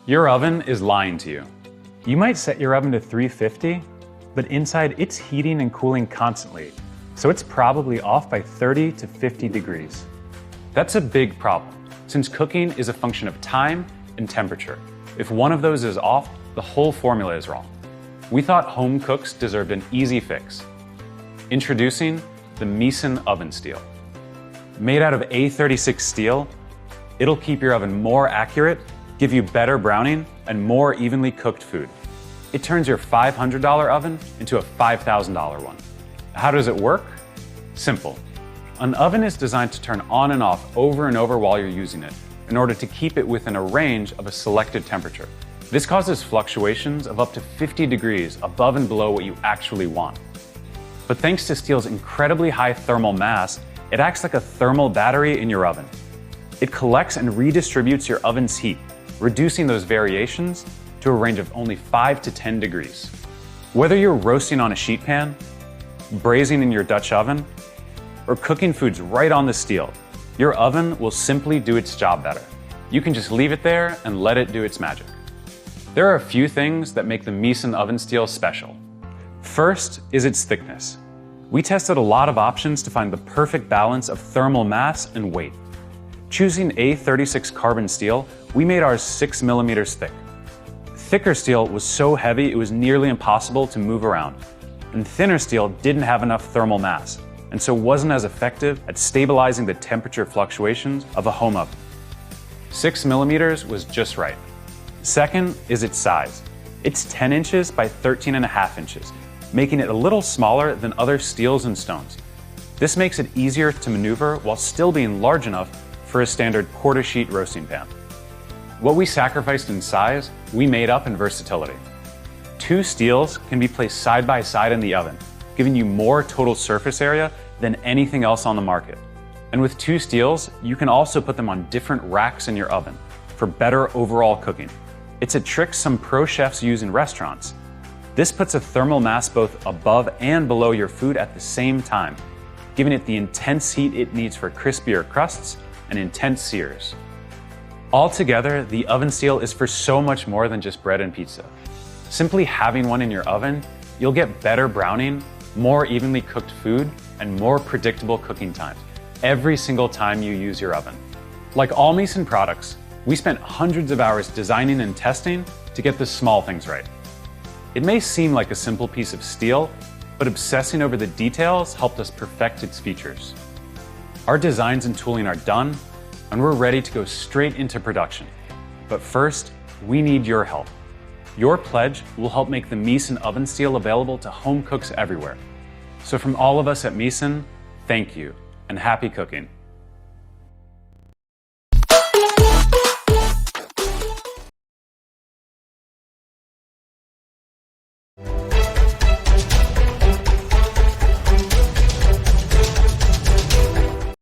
Your oven is lying to you. You might set your oven to 350, but inside it's heating and cooling constantly, so it's probably off by 30 to 50 degrees. That's a big problem, since cooking is a function of time and temperature. If one of those is off, the whole formula is wrong. We thought home cooks deserved an easy fix. Introducing the Misen Oven Steel. Made out of A36 steel, it'll keep your oven more accurate, give you better browning, and more evenly cooked food. It turns your $500 oven into a $5,000 one. How does it work? Simple. An oven is designed to turn on and off over and over while you're using it, in order to keep it within a range of a selected temperature. This causes fluctuations of up to 50 degrees above and below what you actually want. But thanks to steel's incredibly high thermal mass, it acts like a thermal battery in your oven. It collects and redistributes your oven's heat, reducing those variations to a range of only 5 to 10 degrees. Whether you're roasting on a sheet pan, braising in your Dutch oven, or cooking foods right on the steel, your oven will simply do its job better. You can just leave it there and let it do its magic. There are a few things that make the Misen Oven Steel special. First is its thickness. We tested a lot of options to find the perfect balance of thermal mass and weight. Choosing A36 carbon steel, we made ours 6 millimeters thick. Thicker steel was so heavy it was nearly impossible to move around, and thinner steel didn't have enough thermal mass, and so wasn't as effective at stabilizing the temperature fluctuations of a home oven. 6 millimeters was just right. Second is its size. It's 10 inches by 13.5 inches, making it a little smaller than other steels and stones. This makes it easier to maneuver while still being large enough for a standard quarter sheet roasting pan. What we sacrificed in size, we made up in versatility. 2 steels can be placed side by side in the oven, giving you more total surface area than anything else on the market. And with 2 steels, you can also put them on different racks in your oven for better overall cooking. It's a trick some pro chefs use in restaurants. This puts a thermal mass both above and below your food at the same time, giving it the intense heat it needs for crispier crusts and intense sears. Altogether, the oven steel is for so much more than just bread and pizza. Simply having one in your oven, you'll get better browning, more evenly cooked food, and more predictable cooking times every single time you use your oven. Like all Misen products, we spent hundreds of hours designing and testing to get the small things right. It may seem like a simple piece of steel, but obsessing over the details helped us perfect its features. Our designs and tooling are done, and we're ready to go straight into production. But first, we need your help. Your pledge will help make the Misen Oven Steel available to home cooks everywhere. So from all of us at Misen, thank you and happy cooking.